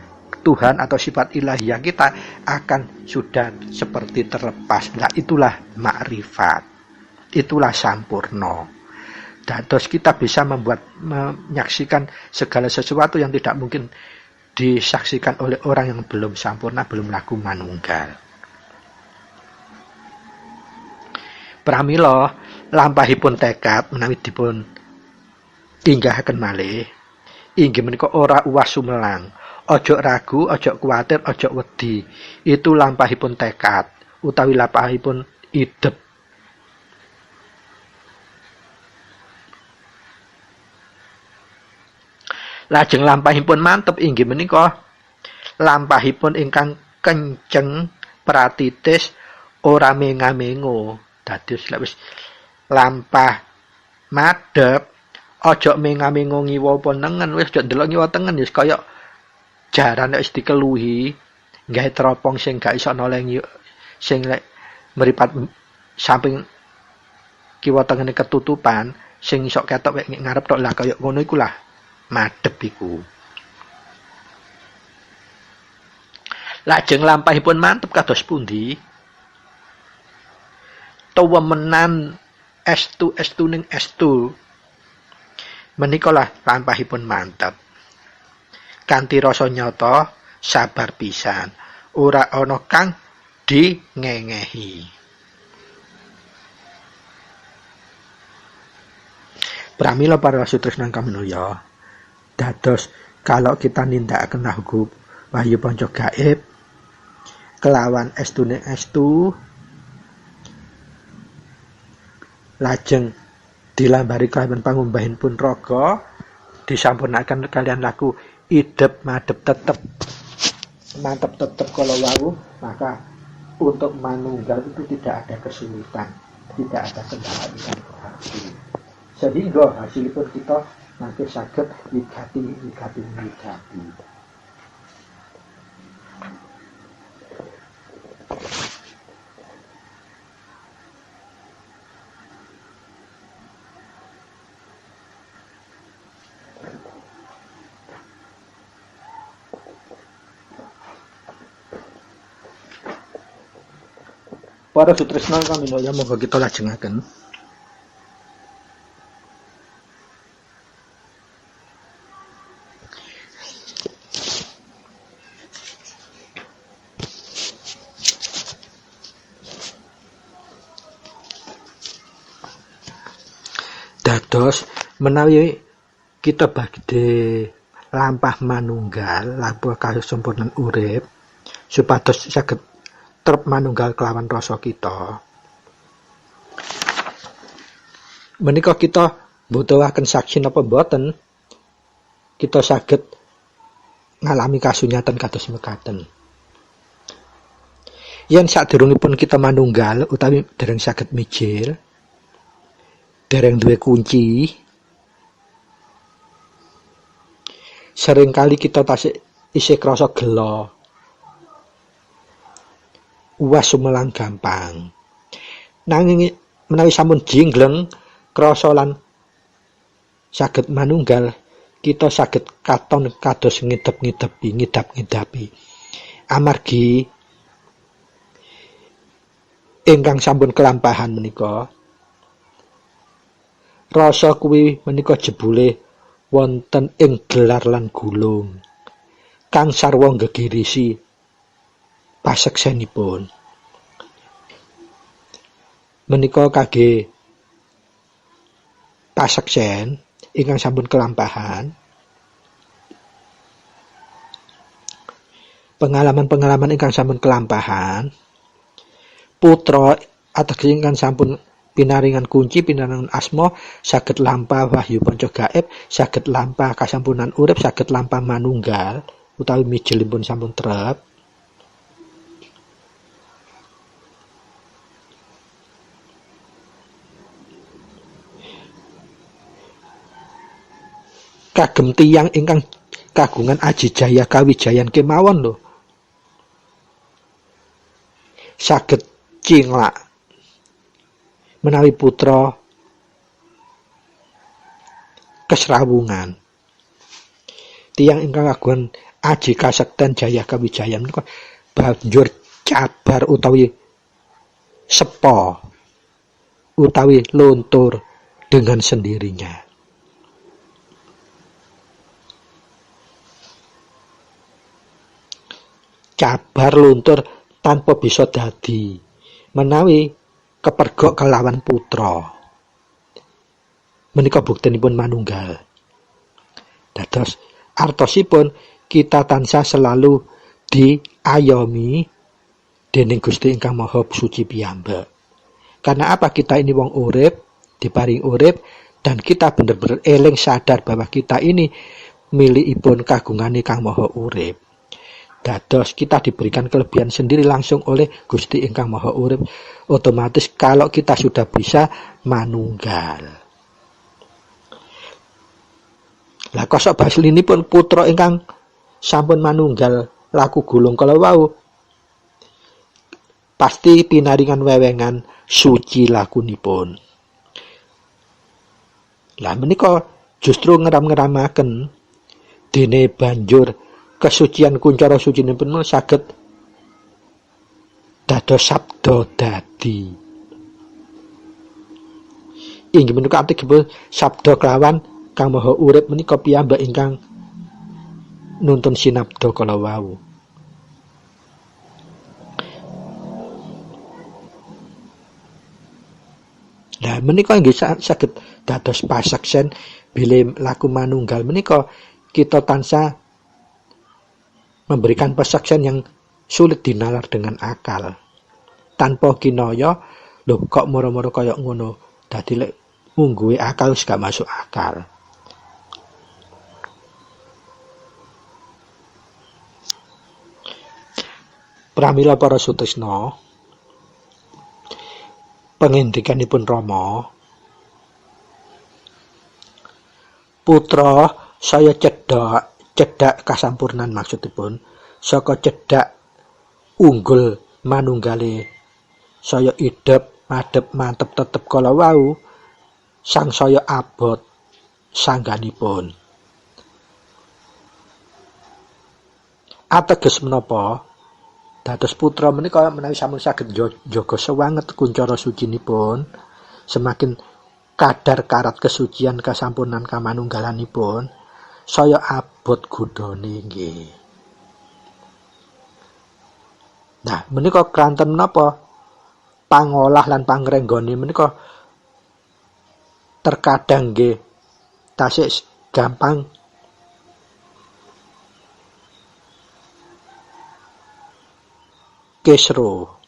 Tuhan atau sifat ilahiyah kita akan sudah seperti terlepas. Nah, itulah makrifat, itulah sampurno. Dan terus kita bisa menyaksikan segala sesuatu yang tidak mungkin disaksikan oleh orang yang belum sampurna, belum laku manunggal. Pramila lampahipun tekad menawi dipun inggahaken malih, inggih menika ora uwah sumelang, ojo ragu, ojo kuwatir, ojo wedi. Itu lampahipun tekad utawi lampahipun idep. Lajeng lampahipun mantep inggih menika lampahipun ingkang kenceng, pratitis, ora menga-mengo. Dadi wis lampah madhep, aja menga-mengo ngiwa apa nengen, wis aja ndelok ngiwa tengen wis kaya jarane wis dikeluhi, gawe teropong sing gak iso noleh sing lek mripat samping kiwa tengene ketutupan, sing iso ketok wek ngarep tok, lah kaya ngono iku lah madhep iku. Lajeng lampahipun mantep kados pundi? Tuwemenan estu ning estu menika lah lampahipun mantep. Kanthi rasa nyata, sabar pisan, ora ana kang dingengehi. Pramila para sutresnan kaminulya, dados kalau kita nindakaken hukum wahyu panca gaib kelawan estu ning estu, lajeng dilambari kelawan pangumbahinipun raga, disampurnakan kalian laku idep, madep, tetep, mantep, tetep kalau wau, maka untuk manunggal itu tidak ada kesulitan, tidak ada kendala yang berarti. Sehingga hasilipun kita nanti saged wigati. Para sutresna kaminulya monggo kita lajengaken. Dados menawi kita badhe lampah manunggal, lampah kasempurnan urip supados saged trep manunggal kelawan rasa kita. Menika kita butuhaken saksi napa mboten? Kita saged ngalami kasunyatan kados mekaten. Yen sadurungipun kita manunggal utawi dereng saged mijil, dereng duwe kunci, seringkali kita tasih isih krasa gelo, uwas sumelang gampang. Nanging menawi sampun jingleng krasa lan saged manunggal, kita saged katon kados ngidap-ngidapi amargi ingkang sampun kelampahan menika rasa kuwi menika jebule wonten ing gelar lan gulung kang sarwa gegirisi paseksenipun. Menika kage paseksen ingkang sampun kelampahan, pengalaman-pengalaman ingkang sampun kelampahan, putra ateges ingkang sampun pinaringan kunci, pinaringan asma, saged lampah wahyu panca gaib, saged lampah kasampunan urip, saged lampah manunggal utawi mijilipun sampun trep. Kagem tiyang ingkang kagungan aji jaya kawijayan kemawon lho, saged cinglak menawi putra kesrawungan. Tiyang ingkang kagungan aji kasekten jaya kawijayan menika banjur cabar utawi sepa utawi luntur dengan sendirinya. Cabar luntur tanpa bisa dadi menawi kepergok kelawan putra. Menika buktinipun manunggal. Dados artosipun kita tansah selalu diayomi dening Gusti ingkang Maha Suci piyambak. Karena apa? Kita ini wong urip, diparing urip, dan kita benar-benar eling sadar bahwa kita ini milikipun kagungane Kang Maha Urip. Dados kita diberikan kelebihan sendiri langsung oleh Gusti ingkang Maha Urip. Otomatis kalau kita sudah bisa manunggal. Lah kosok baslinipun putra ingkang sampun manunggal laku gulung kala wau pasti pinaringan wewengan suci lakunipun. Lah menika justru ngeram-ngeramaken dene banjur kesucian kuncara sucinipun saged dados sabda dadi. Inggih menika ategipun sabda kelawan Kang Maha Urip menika piyambak ingkang nuntun sinabda kala wau. Nah menika inggih saged dados paseksen bilih laku manunggal menika kita tansah memberikan persaksian yang sulit dinalar dengan akal. Tanpa kinaya, lho kok moro-moro kaya ngono. Dadi lek mungguhe akal wis gak masuk akal. Pramila para sutresna, pengendikanipun Rama, putra saya cedak kasampurnan maksudipun saka cedak unggul manunggale saya idep madhep mantep tetep kala wau sang saya abot sangganipun. Ateges menapa dados putra menika menawi sampun saged njaga sewanget kuncara sucinipun, semakin kadar karat kesucian kasampunan kamanunggalanipun saya abot godhone nggih. Nah, menika kranten menapa? Pangolah lan pangrenggone menika terkadang nggih tasih gampang kesro.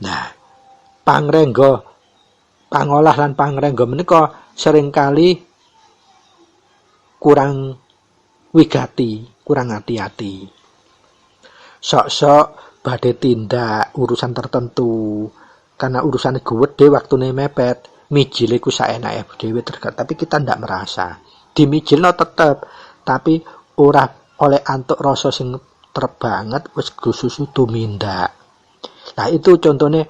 Nah, pangolah lan pangrengga menika seringkali kurang wigati, kurang hati-hati. Sok-sok badhe tindak urusan tertentu karena urusannya gede waktune mepet, mijile ku saenake dhewe tergat, tapi kita ndak merasa. Dimijilno tetep, tapi ora oleh antuk rasa sing trep banget wis gususu tumindak. Nah, itu contohnya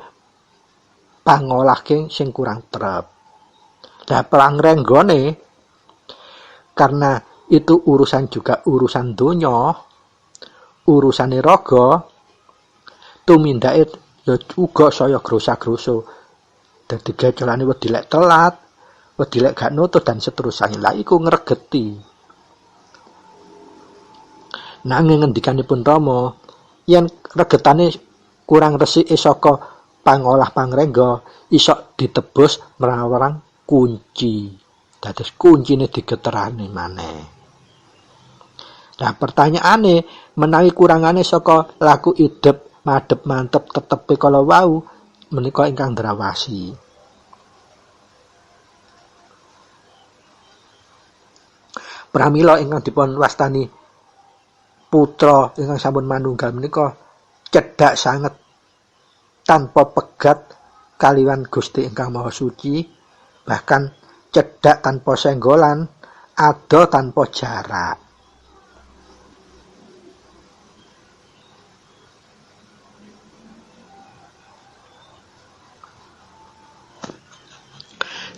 pangolah sing kurang trep. Nah, pangrenggone karena itu urusan juga urusan donya, urusane raga, tumindake ya uga saya grosa-groso. Dadi gecolane wedi lek telat, wedi lek gak nutut dan seterusnya. Lah iku ngregeti. Nanging ngendikanipun Rama, yen regetane kurang resike saka pangolah pangrengga iso ditebus marang kunci. Dados kuncine digeterane maneh. Nah, pertanyaane menawi kurangane saka laku idep madhep mantep tetepe kala wau menika ingkang ndrawasi. Pramila ingkang dipun wastani putra ingkang sampun manunggal menika cedhak sanget tanpa pegat kaliwan Gusti ingkang Maha Suci, bahkan cedhak tanpa senggolan, ado tanpa jarak.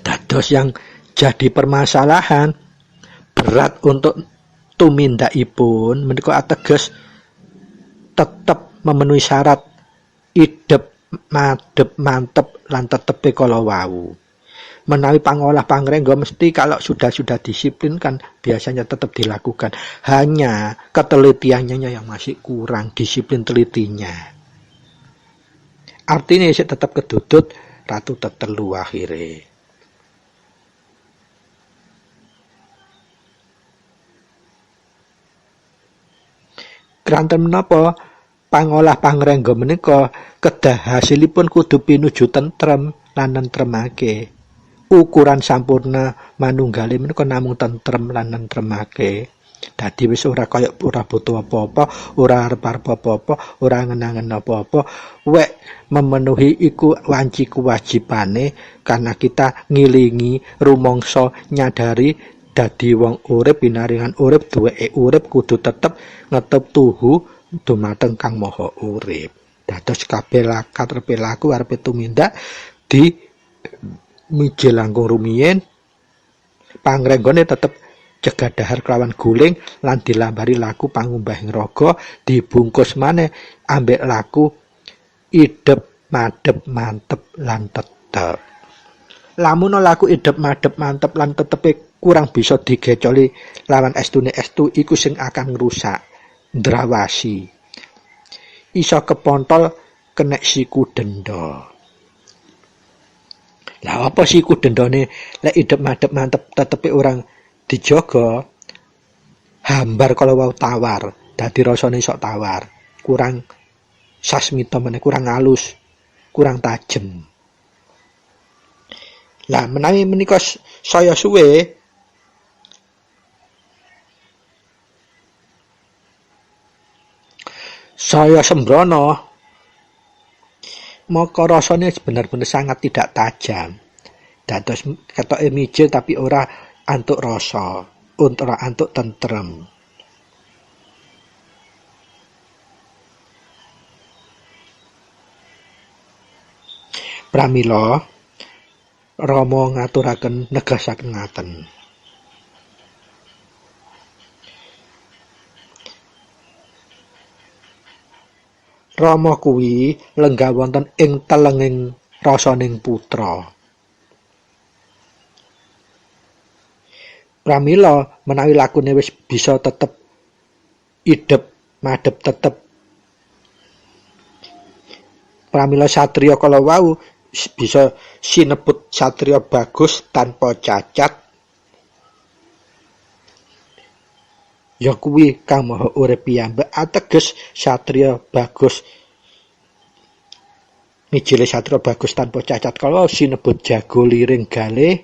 Dados yang jadi permasalahan berat untuk tumindakipun menika ateges tetep memenuhi syarat idep madhep mantep lan tetepe kala wau. Menawi pangolah pangrengga mesti kalau sudah disiplin kan biasanya tetap dilakukan. Hanya ketelitiannya yang masih kurang, disiplin telitinya. Artinya sih tetap kedudut ratu tetelu akhirnya. Keranten menapa pangolah pangrengga menika kedah hasilipun kudu pinuju tentrem lan nentremake. Ukuran sampurna manunggale menika namung tentrem lan nentremake. Dadi wis ora kaya ora butuh apa-apa, ora arep-arep apa-apa, ora ngenangen apa-apa. Wek memenuhi iku wanci kewajibane karena kita ngilingi rumangsa nyadari dadi wong urip pinaringan urip duweke urip kudu tetep ngetep tuhu dumateng Kang Maha Urip. Dados kabeh lakat perilaku arepe tumindak di mijil langkung rumiyin pangrenggone tetep cegah dahar kelawan guling lan dilambari laku pangumbahing raga dibungkus maneh ambek laku idep madhep mantep lan tetep. Lamun laku idep madhep mantep lan tetepe kurang bisa digecoli lawan estune estu iku sing akan ngrusak, ndrawasi. Iso kepontol kenek siku denda. Lah apa siku dendane lek idep madhep mantep tetepe orang dijaga hambar kalau wau tawar, dadi rasane sok tawar, kurang sasmita meneh, kurang halus, kurang tajem. Lah menawi menika saya suwe saya sembrono maka rasanya benar-benar sangat tidak tajam. Dados ketoke mijil tapi ora antuk rasa, ora antuk tentrem. Pramila Rama ngaturaken negasaken ngaten. Rama kuwi lenggah wonten ing telenging rasaning putra. Pramila menawi lakune wis bisa tetep idep madhep tetep Pramila satriya kala wau bisa sinebut satriya bagus tanpa cacat, ya kuwi kang maha urip piyambak. Ateges satriya bagus, mijile satriya bagus tanpa cacat kala sinebut jago liring galih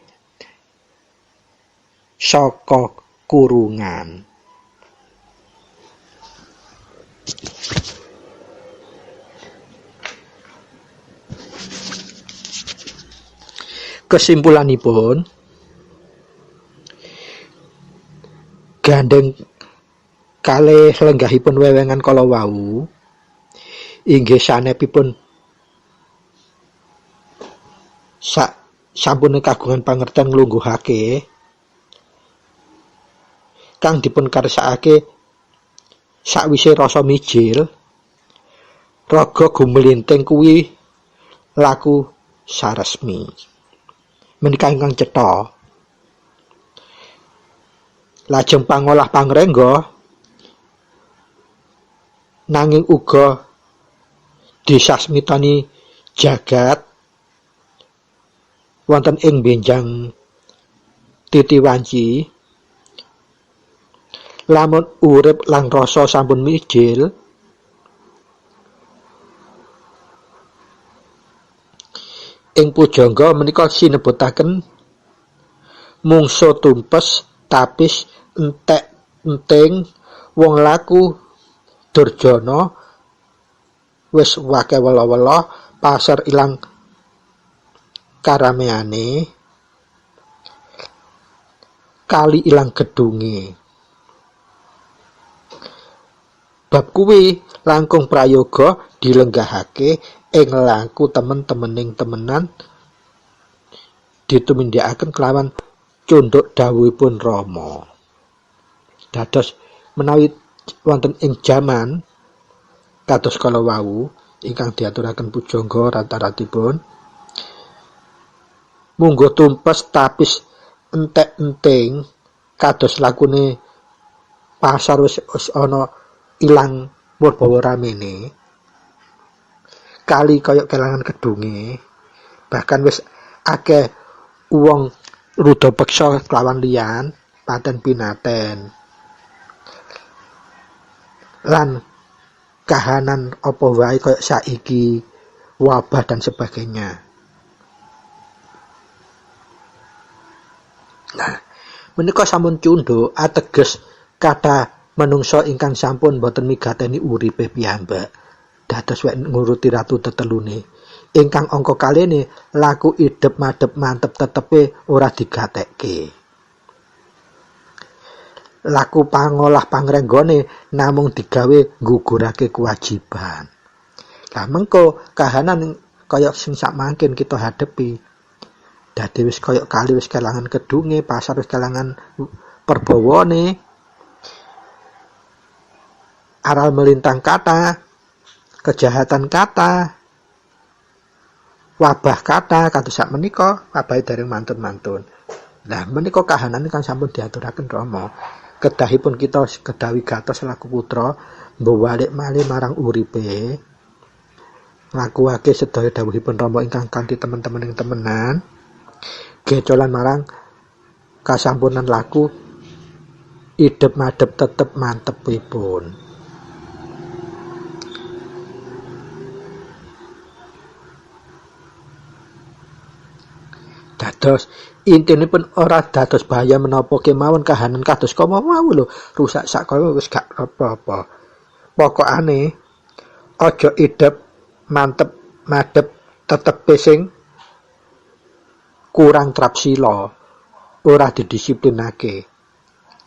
saka kurungan. Kesimpulanipun, gandeng kalih lenggahipun wewengan kala wau inggih sanepipun sampune kagungan pangerten nglungguhake kang dipun karsakake sakwise rasa mijil, raga gumelinting kuwi laku saresmi. Menika ingkang cetha. Lajeng pangolah pangrengga nanging uga disasmitani jagat wonten ing benjang titiwanci. Lamun urip lan rasa sampun mijil, ing pujangga menika sinebutaken mungsuh tumpes tapis entek enting wong laku durjana wis wake wela-wela pasar ilang karameane kali ilang gedunge. Bab kuwi langkung prayoga dilenggahake ing laku temen-temening temenan ditumindakaken kelawan cundhuk dawuhipun Rama. Dados menawi wonten ing jaman kados kala wau ingkang diaturaken pujangga rata-ratipun munggo tumpes tapis entek enting kados lakune pasar wis ana ilang murbawa ramene, kali kaya kelangan kedunge, bahkan wis akeh wong ruda peksa kelawan liyan paten pinaten lan kahanan apa wae kaya saiki wabah dan sebagainya. Nah, menika sampun cundhuk ateges kathah manungsa ingkang sampun boten migateni uripe piyambak dados wek nguruti ratu tetelune ingkang angka kalene laku idep madhep mantep tetepe ora digatekke, laku pangolah pangrenggane namung digawe nggugurake kewajiban. Lah mengko kahanan kaya sing sakmangkin kita hadepi dadi wis kaya kali wis kelangan kedunge, pasar wis kelangan perbawane, aral melintang kata, kejahatan kata, wabah kata, kados sak menika wabahe dereng mantun-mantun. Nah, menika kahanan kan sampun diaturaken Rama. Kedahipun kita kedawi gatos selaku putra mbalik malih marang uripe, nglakuake sedaya dawuhipun Rama ingkang kanthi temen-temen ing temenan, gecolan marang kasampunan laku idep madhep tetep mantepipun. Dados intinipun ora dados bahaya menapa kemawon kahanan kados kama wau lho, rusak sak kaya wis gak apa-apa. Pokokane aja idep mantep madhep tetepe sing kurang trapsila, ora didisiplinake.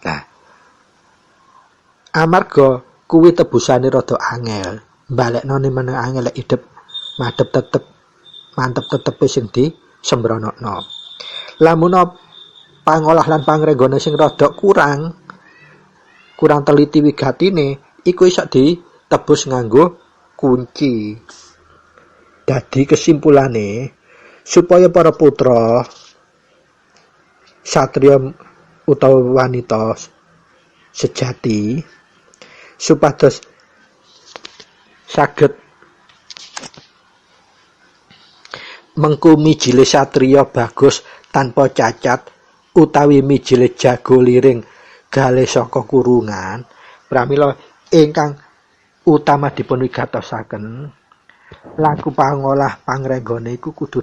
Nah, amarga kuwi tebusane rada angel, baleknone meneh angel idep madhep tetep mantep tetepe sing di sembronokno. Lamun pangolah lan pangrenggane sing rada kurang teliti wigatine iku iso ditebus nganggo kunci. Dadi kesimpulane supaya para putra satriya utawa wanita sejati supados saged mengko mijile satriya bagus tanpa cacat utawi mijile jago liring gale saka kurungan pramila ingkang utama dipun wigatosaken laku pangolah pangrenggane iku kudu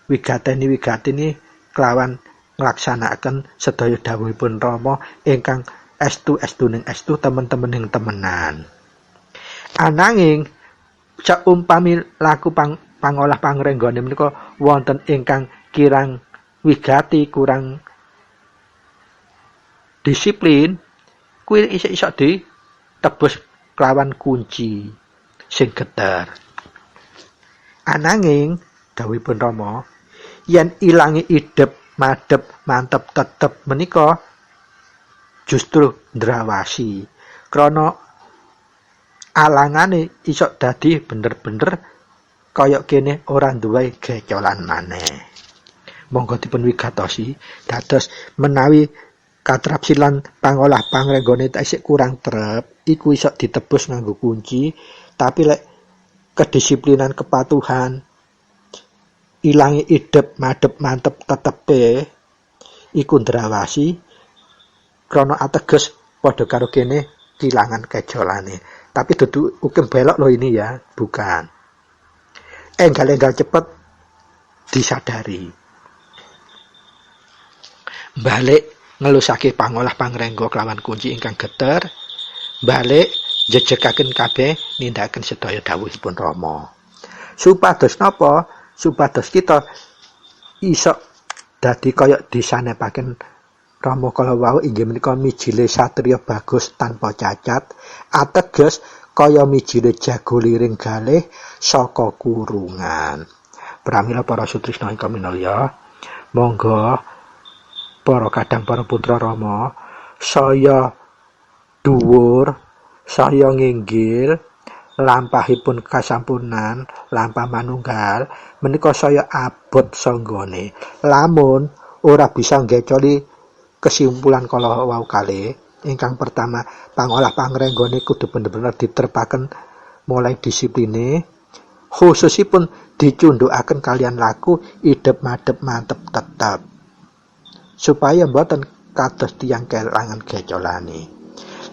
wigateni kelawan nglaksanakaken sedaya dawuhipun Rama ingkang estu-estuning estu temen-temening temenan. Ananging saumpami laku pangolah pangrenggane menika wonten ingkang kirang wigati kurang disiplin kuwi isok ditebus kelawan kunci sing geter. Ananging dawuhipun Rama yen ilangi idep madhep mantep tetep menika justru ndrawasi krana alangane iso dadi bener-bener kaya kene ora duwe gecolan maneh. Monggo dipun wigatosi dados menawi katrapsilan pangolah pangrenggane isih kurang trep iku iso ditebus nganggo kunci tapi lek kedisiplinan kepatuhan ilangi idep madhep mantep tetepe iku ndrawasi krana ateges padha karo kene kilangan kejolane tapi dudu ukem belok loh ini ya bukan enggal-enggal cepet disadari balik ngelusake pangolah pangrengga kelawan kunci ingkang geter balik jejekaken kabeh nindakaken sedaya dawuhipun Rama supados napa supados kita iso dadi kaya disanepaken Rama kala wau inggih menika mijile satriya bagus tanpa cacat ateges kaya mijile jago liring galih saka kurungan. Pramila para sutrisna ingkang minulya monggo para kadang para putra Rama saya dhuwur saya nginggil lampahipun kasampunan lampah manunggal menika saya abot sanggane lamun ora bisa ngecoli kesimpulan kala wau kalih ingkang pertama pangolah pangrenggane kudu bener-bener diterpaken mulai disipline khususipun dicundhukaken kalian laku idep madhep mantep tetep supaya mboten kados tiyang kelangan gecolane.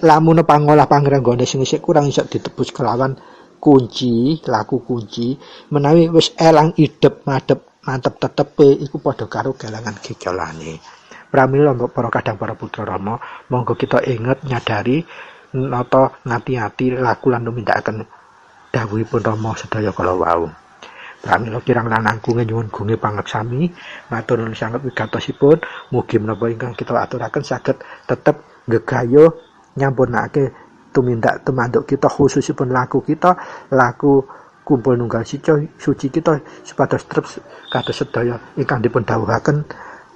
Lamun pangolah pangrenggane sing isih kurang iso ditebus kelawan kunci, laku kunci, menawi wis elang idep madhep mantep tetepe iku padha karo kelangan gecolane. Pramila para kadang para putra Rama, monggo kita inget nyadari nata ngati-ati laku lan numindakaken dawuhipun Rama sedaya kala wau. Pramila kirang langkung nyuwun gunge pangeksami, matur nuwun sanget wigatosipun, mugi menapa ingkang kita aturaken saged tetep gegayuh nyampunake tumindak tumanduk kita khususipun laku kita laku kumpul nunggal suci kita supados trep kados sedaya ingkang dipun dawuhaken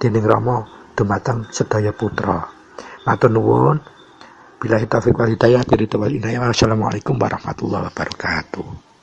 dening Rama dumateng sedaya putra. Matur nuwun. Billahi taufiq wal hidayah. Assalamualaikum warahmatullahi wabarakatuh.